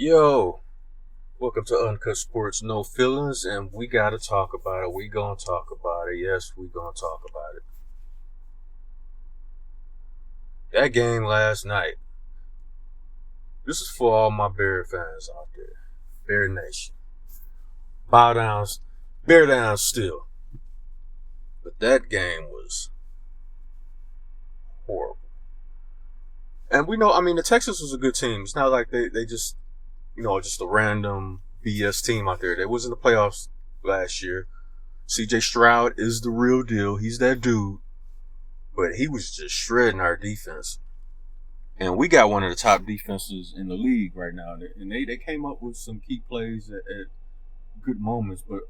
Yo, welcome to Uncut Sports No Feelings, and we gotta talk about it. We gonna talk about it. Yes, we gonna talk about it. That game last night. This is for all my Bear fans out there. Bear Nation. Bow down, bear down still. But that game was horrible. And we know, the Texans was a good team. It's not like they just, just a random BS team out there. They was in the playoffs last year. CJ Stroud is the real deal. He's that dude. But he was just shredding our defense. And we got one of the top defenses in the league right now. And they came up with some key plays at good moments. But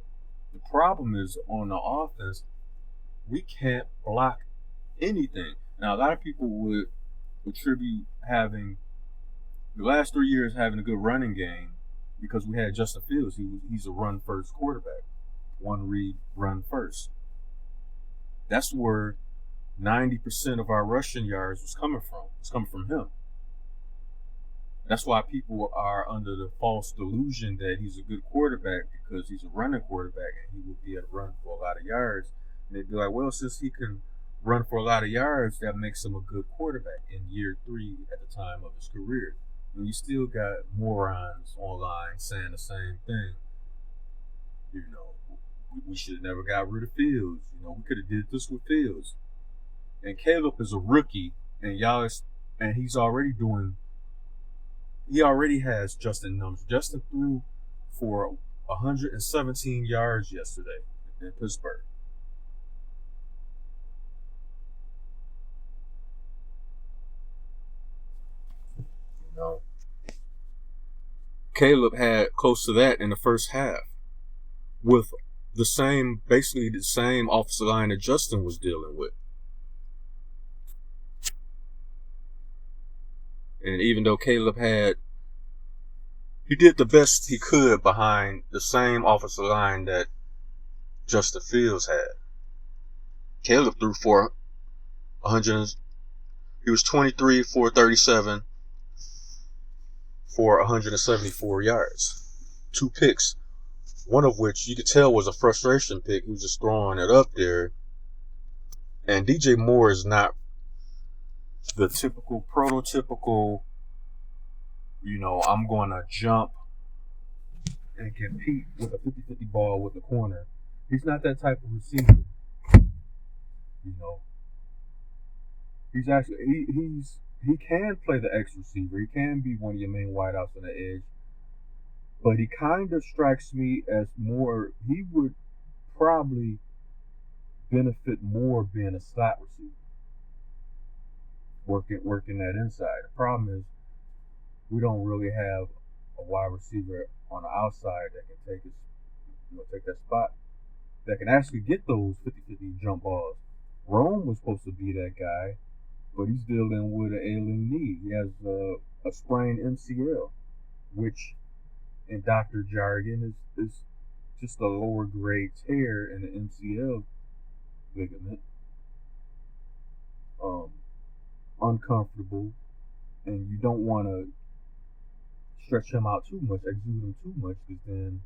the problem is on the offense, we can't block anything. Now, a lot of people would attribute having the last 3 years having a good running game because we had Justin Fields. He's a run first quarterback. One read, run first. That's where 90% of our rushing yards was coming from. It's coming from him. That's why people are under the false delusion that he's a good quarterback because he's a running quarterback and he would be able to run for a lot of yards. And they'd be like, well, since he can run for a lot of yards, that makes him a good quarterback in year 3 at the time of his career. And you still got morons online saying the same thing. We should have never got rid of Fields. We could have did this with Fields. And Caleb is a rookie, and he's already doing. He already has Justin numbers. Justin threw for 117 yards yesterday in Pittsburgh. Caleb had close to that in the first half, with basically the same offensive line that Justin was dealing with. And even though Caleb he did the best he could behind the same offensive line that Justin Fields had. Caleb threw for 100. He was 23 for 37 for 174 yards. 2 picks, one of which you could tell was a frustration pick. He was just throwing it up there. And DJ Moore is not the typical, prototypical, I'm going to jump and compete with a 50-50 ball with the corner. He's not that type of receiver. He's actually, he can play the X receiver. He can be one of your main wideouts on the edge. But he kind of strikes me as more, he would probably benefit more being a slot receiver. Working that inside. The problem is we don't really have a wide receiver on the outside that can take that spot, that can actually get those 50-50 jump balls. Rome was supposed to be that guy, but he's dealing with an alien knee. He has a sprained MCL, which in doctor jargon is just a lower grade tear in the MCL ligament. Uncomfortable, and you don't want to stretch him out too much, exude him too much, because then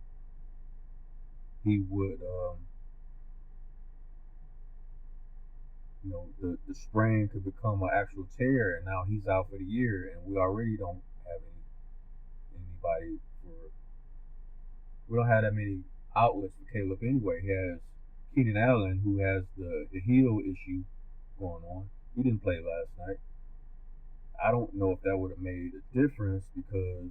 he would, the sprain could become an actual tear, and now he's out for the year, and we already don't have anybody we don't have that many outlets for Caleb anyway. He has Keenan Allen, who has the heel issue going on. He didn't play last night. I don't know if that would have made a difference because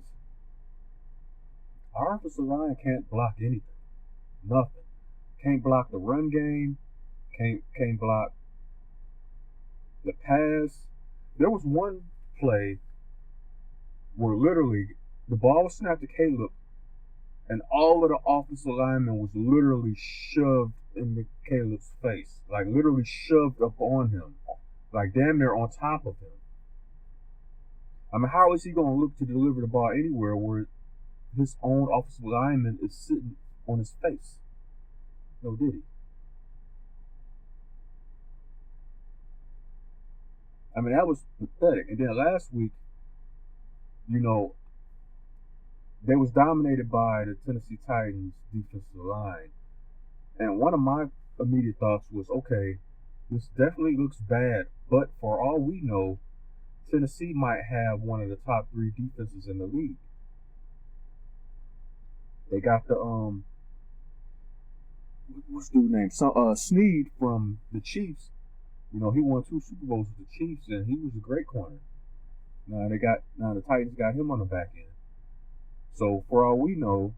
our offensive line can't block anything. Nothing. Can't block the run game. Can't block the pass. There was one play where literally the ball was snapped to Caleb and all of the offensive linemen was literally shoved into Caleb's face. Like literally shoved up on him. Like damn near on top of him. How is he going to look to deliver the ball anywhere where his own offensive lineman is sitting on his face? No, did he? That was pathetic. And then last week, they was dominated by the Tennessee Titans defensive line. And one of my immediate thoughts was, okay, this definitely looks bad, but for all we know, Tennessee might have one of the top 3 defenses in the league. They got the what's dude's name? Snead from the Chiefs. You know, he won 2 Super Bowls with the Chiefs, and he was a great corner. Now the Titans got him on the back end. So for all we know,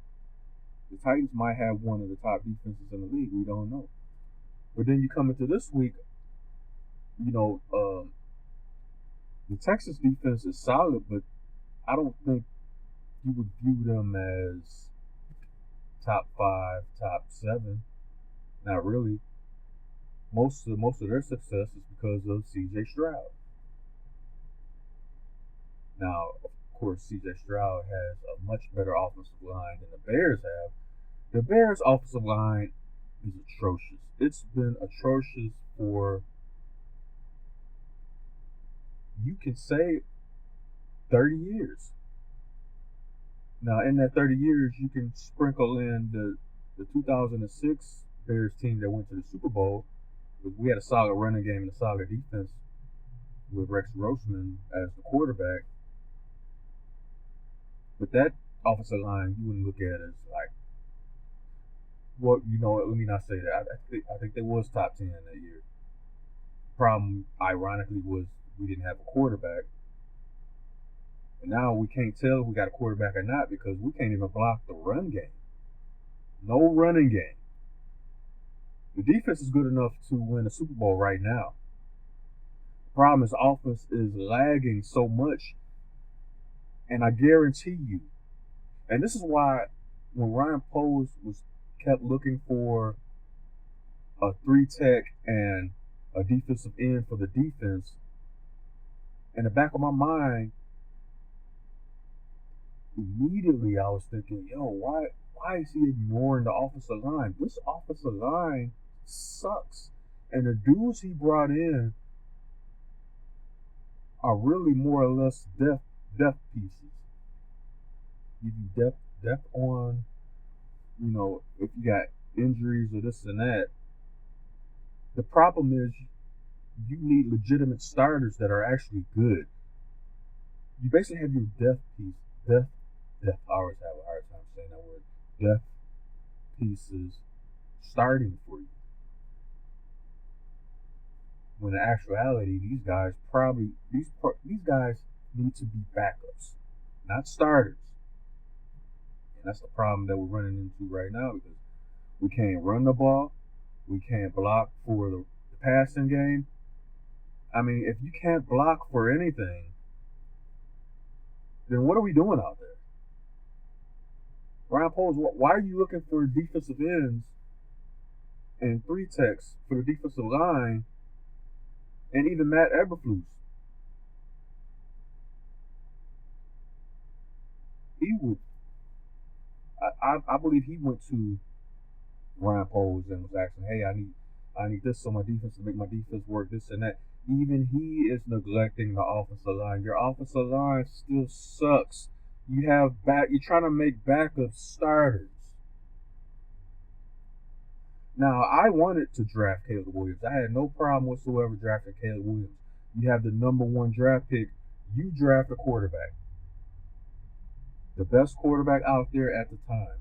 the Titans might have one of the top defenses in the league. We don't know. But then you come into this week, you know, the Texans defense is solid, but I don't think you would view them as top 5, top 7. Not really. Most of their success is because of C.J. Stroud. Now, of course, C.J. Stroud has a much better offensive line than the Bears have. The Bears' offensive line is atrocious. It's been atrocious for, you can say, 30 years. Now, in that 30 years, you can sprinkle in the 2006 Bears team that went to the Super Bowl. We had a solid running game and a solid defense with Rex Grossman as the quarterback. But that offensive line, you wouldn't look at as like, well, you know what, let me not say that. I think they was top 10 that year. Problem, ironically, was we didn't have a quarterback. And now we can't tell if we got a quarterback or not because we can't even block the run game. No running game. The defense is good enough to win a Super Bowl right now. The problem is offense is lagging so much. And I guarantee you, and this is why when Ryan Poles kept looking for a 3-tech and a defensive end for the defense, in the back of my mind, immediately I was thinking, yo, why is he ignoring the offensive line? This offensive line sucks. And the dudes he brought in are really more or less depth pieces. Give you depth on, you know, if you got injuries or this and that. The problem is you need legitimate starters that are actually good. You basically have your depth piece. Depth. I always have a hard time saying that word. Depth pieces starting for you. When in actuality, these guys need to be backups, not starters. And that's the problem that we're running into right now because we can't run the ball, we can't block for the passing game. I mean, if you can't block for anything, then what are we doing out there? Ryan Poles, why are you looking for defensive ends and 3-techs for the defensive line and even Matt Eberflus? He would, I believe he went to Ryan Poles and was asking, hey, I need this so my defense to make my defense work, this and that. Even he is neglecting the offensive line. Your offensive line still sucks. You're trying to make backup starters. Now, I wanted to draft Caleb Williams. I had no problem whatsoever drafting Caleb Williams. You have the number 1 draft pick. You draft a quarterback. The best quarterback out there at the time.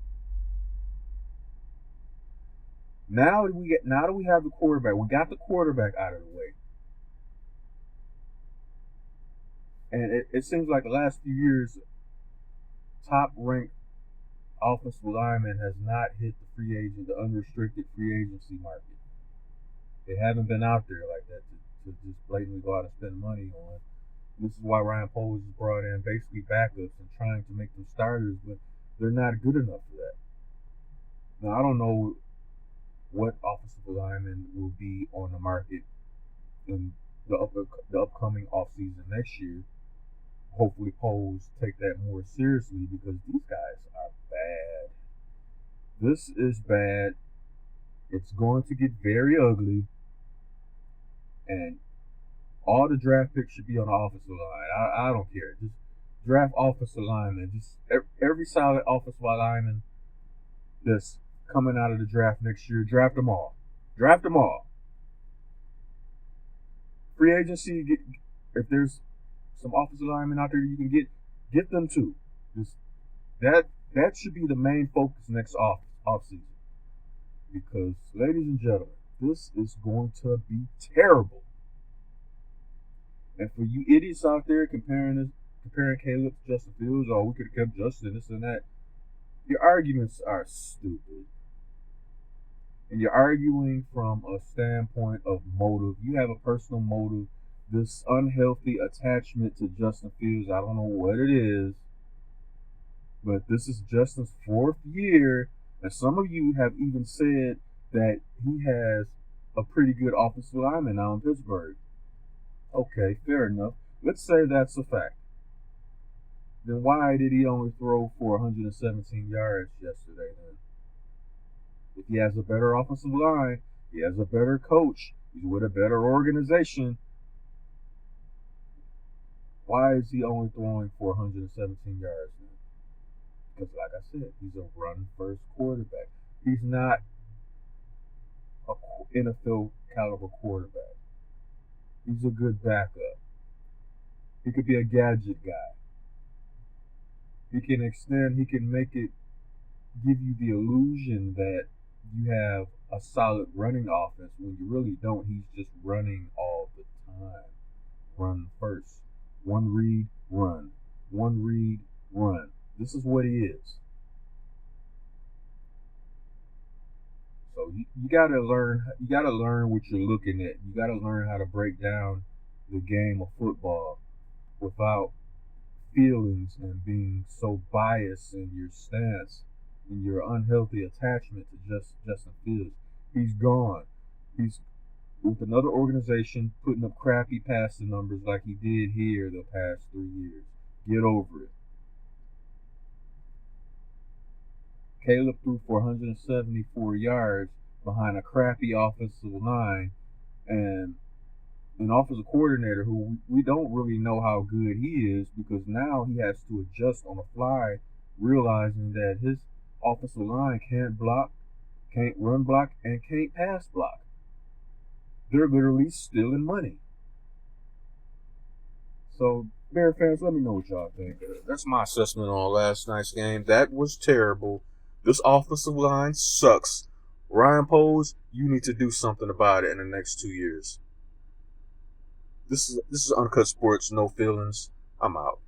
Now that we have the quarterback, we got the quarterback out of the way. And it seems like the last few years, top-ranked offensive lineman has not hit the unrestricted free agency market. They haven't been out there like that to just blatantly go out and spend money on. This is why Ryan Poles has brought in basically backups and trying to make them starters, but they're not good enough for that. Now, I don't know what offensive lineman will be on the market in the upcoming offseason next year. Hopefully Poles take that more seriously because these guys are bad. This is bad. It's going to get very ugly. And all the draft picks should be on the offensive line. I don't care. Just Draft offensive lineman. Just every solid offensive lineman that's coming out of the draft next year. Draft them all. Draft them all. Free agency. If there's some offensive linemen out there you can get them too. Just that should be the main focus next off season. Because, ladies and gentlemen, this is going to be terrible. And for you idiots out there comparing Caleb to Justin Fields, we could have kept Justin, this and that, your arguments are stupid. And you're arguing from a standpoint of motive. You have a personal motive. This unhealthy attachment to Justin Fields, I don't know what it is, but this is Justin's 4th year, and some of you have even said that he has a pretty good offensive lineman now in Pittsburgh. Okay, fair enough. Let's say that's a fact. Then why did he only throw for 117 yards yesterday then? If he has a better offensive line, he has a better coach, he's with a better organization, why is he only throwing for 117 yards now? Because like I said, he's a run-first quarterback. He's not an NFL caliber quarterback. He's a good backup. He could be a gadget guy. He can extend, he can make it, give you the illusion that you have a solid running offense when you really don't. He's just running all the time. Run first. One read, run. One read, run. This is what he is. So you gotta learn what you're looking at. You gotta learn how to break down the game of football without feelings and being so biased in your stance and your unhealthy attachment to Justin Fields. He's gone. He's with another organization putting up crappy passing numbers like he did here the past 3 years. Get over it. Caleb threw for 174 yards behind a crappy offensive line and an offensive coordinator who we don't really know how good he is, because now he has to adjust on the fly, realizing that his offensive line can't block, can't run block, and can't pass block. They're literally stealing money. So, Bear fans, let me know what y'all think. That's my assessment on last night's game. That was terrible. This offensive line sucks. Ryan Poles, you need to do something about it in the next 2 years. This is Uncut Sports, no feelings. I'm out.